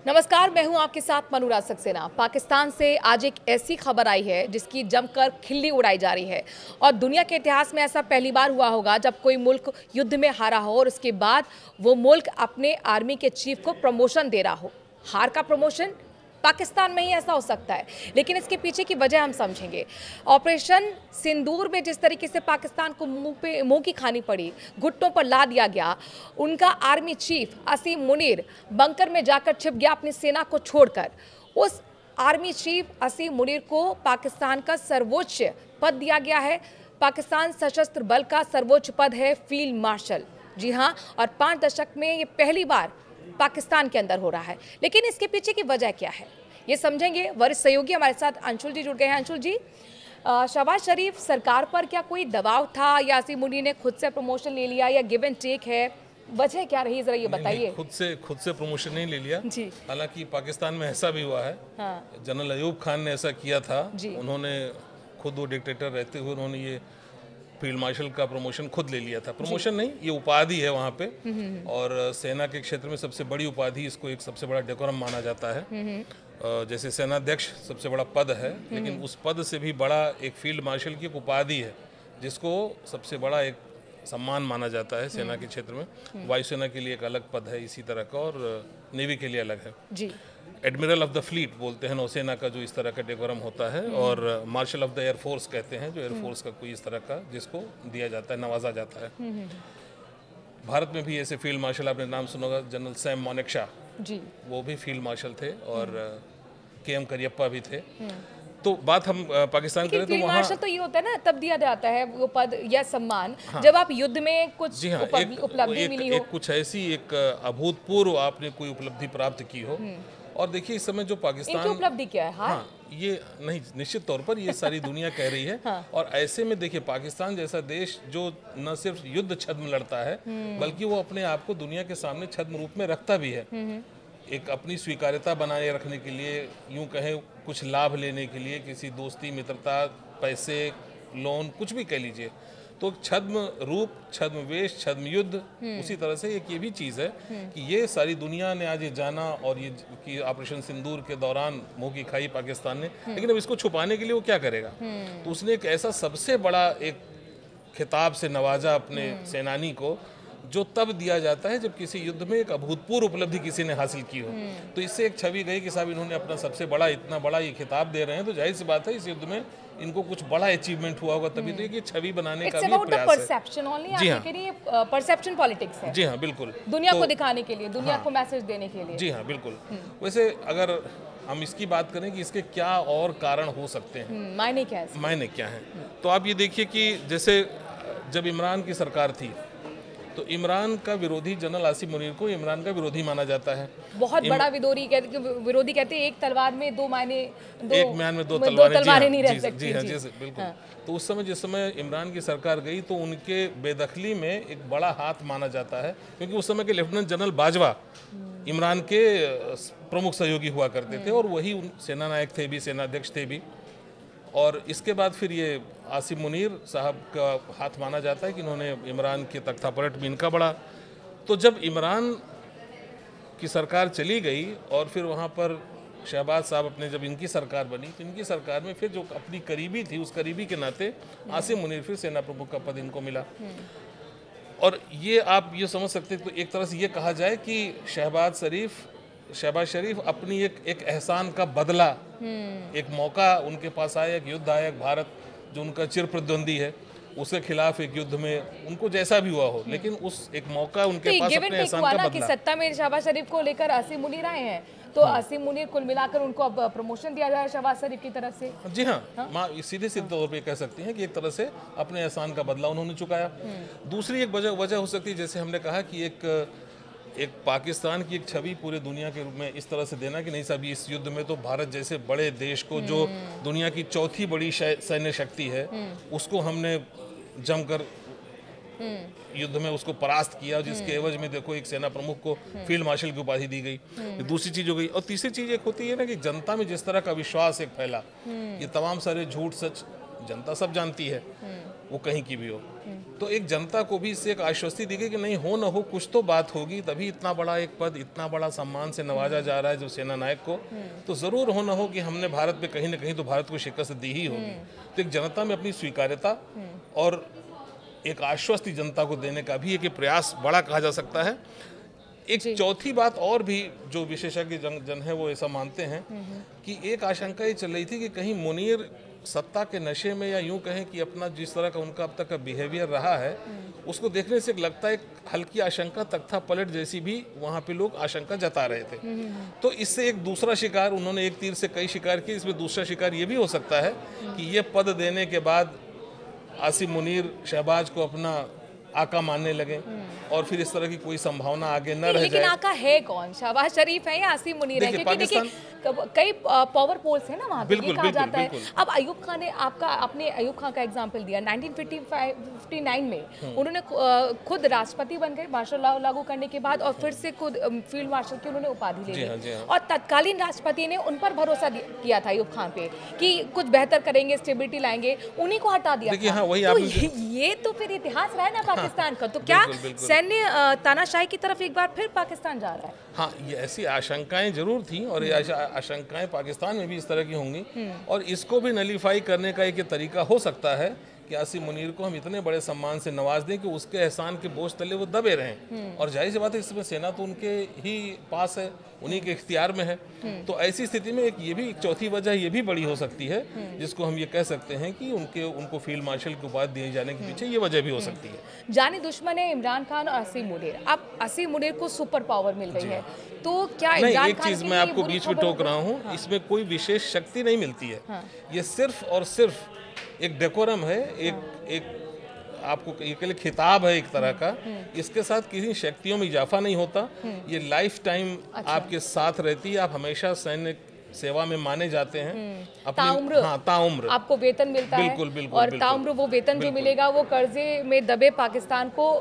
नमस्कार, मैं हूं आपके साथ मनुराज सक्सेना। पाकिस्तान से आज एक ऐसी खबर आई है जिसकी जमकर खिल्ली उड़ाई जा रही है और दुनिया के इतिहास में ऐसा पहली बार हुआ होगा जब कोई मुल्क युद्ध में हारा हो और उसके बाद वो मुल्क अपने आर्मी के चीफ को प्रमोशन दे रहा हो। हार का प्रमोशन पाकिस्तान में ही ऐसा हो सकता है, लेकिन इसके पीछे की वजह हम समझेंगे। ऑपरेशन सिंदूर में जिस तरीके से पाकिस्तान को मुंह की खानी पड़ी, घुटनों पर ला दिया गया, उनका आर्मी चीफ असीम मुनीर बंकर में जाकर छिप गया अपनी सेना को छोड़कर। उस आर्मी चीफ असीम मुनीर को पाकिस्तान का सर्वोच्च पद दिया गया है। पाकिस्तान सशस्त्र बल का सर्वोच्च पद है फील्ड मार्शल। जी हाँ, और 5 दशक में ये पहली बार पाकिस्तान के अंदर हो रहा है। लेकिन इसके पीछे की वजह क्या है, ये समझेंगे। वरिष्ठ सहयोगी हमारे साथ अंशुल जी जुड़ गए हैं। अंशुल जी, शहबाज शरीफ सरकार पर क्या कोई दबाव था या असीम मुनीर ने खुद से प्रमोशन ले लिया या गिव एंड टेक है, वजह क्या रही, जरा ये बताइए। खुद से प्रमोशन नहीं ले लिया जी। हालांकि पाकिस्तान में ऐसा भी हुआ है। हाँ। जनरल अयूब खान ने ऐसा किया था। उन्होंने खुद वो डिक्टेटर रहते हुए उन्होंने ये फील्ड मार्शल का प्रमोशन खुद ले लिया था। प्रमोशन नहीं, ये उपाधि है वहाँ पे, और सेना के क्षेत्र में सबसे बड़ी उपाधि, इसको एक सबसे बड़ा डेकोरम माना जाता है। जैसे सेनाध्यक्ष सबसे बड़ा पद है, लेकिन उस पद से भी बड़ा एक फील्ड मार्शल की एक उपाधि है जिसको सबसे बड़ा एक सम्मान माना जाता है सेना के क्षेत्र में। वायुसेना के लिए एक अलग पद है इसी तरह का, और नेवी के लिए अलग है जी। एडमिरल ऑफ द फ्लीट बोलते हैं नौसेना का, जो इस तरह का डेकोरम होता है, और मार्शल ऑफ द एयरफोर्स कहते हैं, जो एयरफोर्स का कोई इस तरह का जिसको दिया जाता है, नवाजा जाता है। भारत में भी ऐसे फील्ड मार्शल, आपने नाम सुना होगा, जनरल सैम मोनेक्शा जी, वो भी फील्ड मार्शल थे, और के.एम. करियप्पा भी थे। तो बात हम पाकिस्तान करें तो वहाँ मार्शल तो ये होता है ना, तब दिया जाता है वो पद या सम्मान। हाँ। जब आप युद्ध में कुछ उपलब्धि मिली हो, कुछ ऐसी एक अभूतपूर्व आपने कोई उपलब्धि प्राप्त की हो। और देखिए इस समय जो पाकिस्तान की उपलब्धि क्या है, हाँ, ये नहीं, निश्चित तौर पर ये सारी दुनिया कह रही है। हाँ। और ऐसे में देखिए पाकिस्तान जैसा देश जो न सिर्फ युद्ध छद्म लड़ता है, बल्कि वो अपने आप को दुनिया के सामने छद्म रूप में रखता भी है। एक अपनी स्वीकार्यता बनाए रखने के लिए, यूं कहें कुछ लाभ लेने के लिए, किसी दोस्ती मित्रता, पैसे, लोन, कुछ भी कह लीजिए, तो छद्म रूप, छद्म वेश, छद्म युद्ध, उसी तरह से एक ये भी चीज़ है कि ये सारी दुनिया ने आज ये जाना, और ये कि ऑपरेशन सिंदूर के दौरान मुंह की खाई पाकिस्तान ने, लेकिन अब इसको छुपाने के लिए वो क्या करेगा। तो उसने एक ऐसा सबसे बड़ा एक खिताब से नवाजा अपने सेनानी को, जो तब दिया जाता है जब किसी युद्ध में एक अभूतपूर्व उपलब्धि किसी ने हासिल की हो। तो इससे एक छवि गई कि साहब इन्होंने अपना सबसे बड़ा, इतना बड़ा ये खिताब दे रहे हैं, तो जाहिर सी बात है इस युद्ध में इनको कुछ बड़ा अचीवमेंट हुआ होगा, तभी तो ये छवि बनाने का भी प्रयास है। जी हाँ, परसेप्शन पॉलिटिक्स है। जी हाँ, बिल्कुल, दुनिया को दिखाने के लिए, दुनिया को मैसेज देने के लिए। जी हाँ, बिल्कुल। वैसे अगर हम इसकी बात करें कि इसके क्या और कारण हो सकते हैं, मायने क्या है, तो आप ये देखिए कि जैसे जब इमरान की सरकार थी तो इमरान का विरोधी, जनरल आसिम मुनीर को इमरान का विरोधी माना जाता है। बहुत बड़ा विरोधी कहते हैं, एक तलवार में दो मायने, एक म्यान में दो तलवारें नहीं रह सकती। जी हाँ, जी बिल्कुल। तो उस समय, जिस समय इमरान की सरकार गई, तो उनके बेदखली में एक बड़ा हाथ माना जाता है, क्योंकि उस समय के लेफ्टिनेंट जनरल बाजवा इमरान के प्रमुख सहयोगी हुआ करते थे, और वही सेना नायक थे भी, सेनाध्यक्ष थे भी। और इसके बाद फिर ये आसिम मुनीर साहब का हाथ माना जाता है कि इन्होंने इमरान के तख्तापलट भी इनका बड़ा। तो जब इमरान की सरकार चली गई और फिर वहाँ पर शहबाज साहब अपने, जब इनकी सरकार बनी, तो इनकी सरकार में फिर जो अपनी करीबी थी, उस करीबी के नाते आसिम मुनीर फिर सेना प्रमुख का पद इनको मिला। और ये आप ये समझ सकते, तो एक तरह से ये कहा जाए कि शहबाज शरीफ अपनी एक एहसान का बदला, एक मौका उनके पास आया, एक युद्ध आया, एक भारत जो उनका चिर प्रतिद्वंदी है, उसके खिलाफ एक युद्ध में उनको जैसा भी हुआ हो, लेकिन उस एक मौका उनके पास अपने एहसान का बदला। सत्ता में शहबाज शरीफ को लेकर आसिम मुनीर आए हैं, तो आसिम मुनीर कुल मिलाकर उनको अब प्रमोशन दिया जा रहा है शहबाज शरीफ की तरफ से। जी हाँ, सीधे तौर पे कह सकती हैं कि एक तरह से अपने एहसान का बदला उन्होंने चुकाया। दूसरी एक वजह हो सकती है, जैसे हमने कहा कि एक पाकिस्तान की एक छवि पूरे दुनिया के रूप में इस तरह से देना कि नहीं साहब, इस युद्ध में तो भारत जैसे बड़े देश को, जो दुनिया की चौथी बड़ी सैन्य शक्ति है, उसको हमने जमकर युद्ध में उसको परास्त किया, जिसके एवज में देखो एक सेना प्रमुख को फील्ड मार्शल की उपाधि दी गई। दूसरी चीज हो गई। और तीसरी चीज एक होती है ना कि जनता में जिस तरह का विश्वास एक फैला, ये तमाम सारे झूठ सच जनता सब जानती है, वो कहीं की भी हो, तो एक जनता को भी इससे एक आश्वस्ति दी गई कि नहीं, हो न हो कुछ तो बात होगी, तभी इतना बड़ा एक पद, इतना बड़ा सम्मान से नवाजा जा रहा है जो सेना नायक को, तो ज़रूर हो न हो कि हमने भारत पे कहीं ना कहीं तो भारत को शिकस्त दी ही होगी। तो एक जनता में अपनी स्वीकार्यता और एक आश्वस्ति जनता को देने का भी एक प्रयास बड़ा कहा जा सकता है। एक चौथी बात और भी जो विशेषज्ञ जन है वो ऐसा मानते हैं कि एक आशंका ये चल रही थी कि कहीं मुनीर सत्ता के नशे में, या यूं कहें कि अपना जिस तरह का उनका अब तक का बिहेवियर रहा है उसको देखने से लगता है एक हल्की आशंका, तख्ता पलट जैसी भी वहाँ पे लोग आशंका जता रहे थे। तो इससे एक दूसरा शिकार, उन्होंने एक तीर से कई शिकार किए, इसमें दूसरा शिकार ये भी हो सकता है कि ये पद देने के बाद आसिम मुनीर शहबाज को अपना आका मानने लगे और फिर इस तरह की कोई संभावना आगे न रह जाए। लेकिन आका है कौन? शहबाज शरीफ है या आसिम मुनीर है? क्योंकि देखिए कई पावर पोल्स है ना वहाँ पे, ये कहा जाता है। अब अयूब खान ने आपने अयूब खान का एग्जांपल दिया। 1959 में उन्होंने खुद राष्ट्रपति बन गए मार्शल लॉ लागू करने के बाद, और फिर से खुद फील्ड मार्शल की उन्होंने उपाधि ले ली। और तत्कालीन राष्ट्रपति ने उन पर भरोसा किया था अयूब खान पे कि कुछ बेहतर करेंगे, स्टेबिलिटी लाएंगे, उन्हीं को हटा दिया था। ये तो फिर इतिहास रहा है ना पाकिस्तान का। तो क्या सैन्य तानाशाही की तरफ एक बार फिर पाकिस्तान जा रहा है? हाँ, ये ऐसी आशंकाएं जरूर थी और ये आशंकाएं पाकिस्तान में भी इस तरह की होंगी, और इसको भी नलीफाई करने का एक तरीका हो सकता है कि आसिम मुनीर को हम इतने बड़े सम्मान से नवाज दें कि उसके एहसान के बोझ तले वो दबे रहें। और जाहिर सी बात है इसमें सेना तो उनके ही पास है, उन्हीं के इख्तियार में है। तो ऐसी स्थिति में एक चौथी वजह ये भी बड़ी हो सकती है जिसको हम ये कह सकते हैं कि उनको फील्ड मार्शल की उपाधि दिए जाने के पीछे ये वजह भी हो सकती है। जाने दुश्मन है इमरान खान और आसिम मुनीर। अब आसिम मुनीर को सुपर पावर मिल गई है, तो क्या नहीं, एक चीज मैं आपको बीच में टोक रहा हूँ, इसमें कोई विशेष शक्ति नहीं मिलती है। ये सिर्फ और सिर्फ एक डेकोरम है, एक आपको ये खिताब है एक तरह का। इसके साथ किसी शक्तियों में इजाफा नहीं होता। ये लाइफ टाइम आपके साथ रहती है, आप हमेशा सैन्य सेवा में माने जाते हैं। ताउम्र, हाँ, ताउम्र आपको वेतन मिलता है। बिल्कुल, और ताउम्र वो वेतन जो मिलेगा वो कर्जे में दबे पाकिस्तान को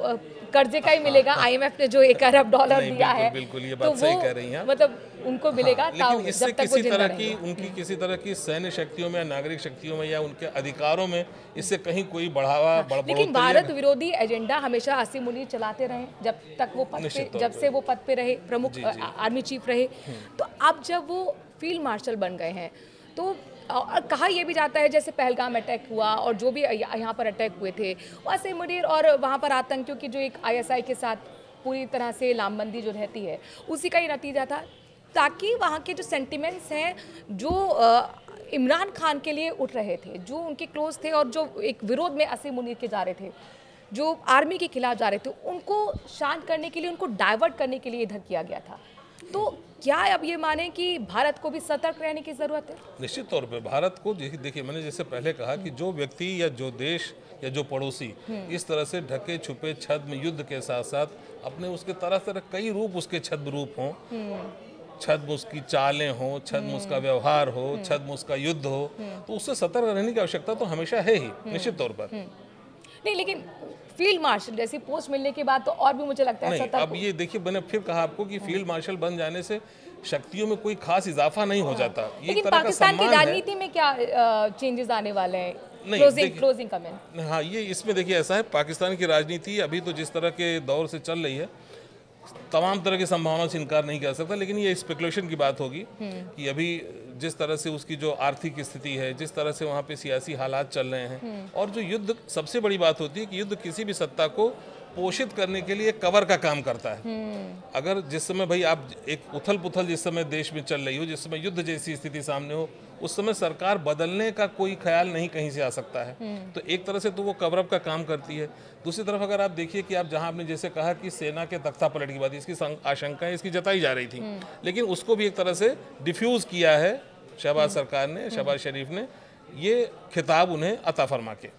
कर्जे का ही मिलेगा। IMF ने जो $1 अरब दिया है, बिल्कुल ये बात सही कह रही हैं, मतलब उनको मिलेगा। लेकिन इससे किसी तरह की किसी तरह की सैन्य शक्तियों में या नागरिक शक्तियों में या उनके अधिकारों में इससे कहीं कोई बढ़ावा लेकिन भारत विरोधी एजेंडा हमेशा आसिम मुनीर चलाते रहे जब तक वो पद पे, जब से वो पद पे रहे, प्रमुख आर्मी चीफ रहे। तो अब जब वो फील्ड मार्शल बन गए हैं तो कहा यह भी जाता है जैसे पहलगाम अटैक हुआ और जो भी यहाँ पर अटैक हुए थे, आसिम मुनीर और वहाँ पर आतंकियों की जो एक ISI के साथ पूरी तरह से लामबंदी जो रहती है उसी का ही नतीजा था, ताकि वहाँ के जो सेंटिमेंट्स हैं जो इमरान खान के लिए उठ रहे थे, जो उनके क्लोज थे और जो एक विरोध में आसिम मुनीर के जा रहे थे, जो आर्मी के खिलाफ जा रहे थे, उनको शांत करने के लिए, उनको डाइवर्ट करने के लिए इधर किया गया था। तो क्या अब ये माने कि भारत को भी सतर्क रहने की जरूरत है? निश्चित तौर पे भारत को, देखिए मैंने जैसे पहले कहा कि जो व्यक्ति या जो देश या जो पड़ोसी इस तरह से ढके छुपे छद्म युद्ध के साथ साथ अपने उसके तरह तरह कई रूप उसके छद्म रूप हों, छद्म उसकी चालें हो, छद्म उसका व्यवहार हो, छद्म उसका युद्ध हो, तो उससे सतर्क रहने की आवश्यकता तो हमेशा है ही, निश्चित तौर पर। नहीं, लेकिन फील्ड मार्शल जैसी पोस्ट मिलने के बाद तो और भी मुझे लगता है नहीं। अब ये देखिए, मैंने फिर कहा आपको कि फील्ड मार्शल बन जाने से शक्तियों में कोई खास इजाफा नहीं हो जाता। ये लेकिन पाकिस्तान की राजनीति में क्या चेंजेस आने वाले हैं? Closing comment. हाँ, ये इसमें देखिए ऐसा है, पाकिस्तान की राजनीति अभी तो जिस तरह के दौर से चल रही है, तमाम तरह की संभावनाओं से इनकार नहीं कर सकता, लेकिन ये स्पेकुलेशन की बात होगी कि अभी जिस तरह से उसकी जो आर्थिक स्थिति है, जिस तरह से वहाँ पे सियासी हालात चल रहे हैं, और जो युद्ध, सबसे बड़ी बात होती है कि युद्ध किसी भी सत्ता को पोषित करने के लिए कवर का काम करता है। अगर जिस समय भाई आप एक उथल पुथल जिस समय देश में चल रही हो, जिस समय युद्ध जैसी स्थिति सामने हो, उस समय सरकार बदलने का कोई ख्याल नहीं कहीं से आ सकता है। तो एक तरह से तो वो कवर अप का काम करती है। दूसरी तरफ अगर आप देखिए कि आप जहां आपने जैसे कहा कि सेना के तख्ता पलट की बात, इसकी आशंकाएं इसकी जताई जा रही थी, लेकिन उसको भी एक तरह से डिफ्यूज किया है शहबाज सरकार ने, शहबाज शरीफ ने, ये खिताब उन्हें अता फरमा के।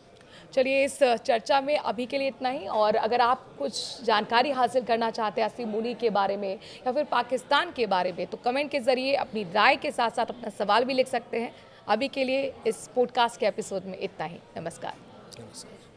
चलिए, इस चर्चा में अभी के लिए इतना ही। और अगर आप कुछ जानकारी हासिल करना चाहते हैं आसिम मुनीर के बारे में या फिर पाकिस्तान के बारे में, तो कमेंट के ज़रिए अपनी राय के साथ साथ अपना सवाल भी लिख सकते हैं। अभी के लिए इस पॉडकास्ट के एपिसोड में इतना ही। नमस्कार।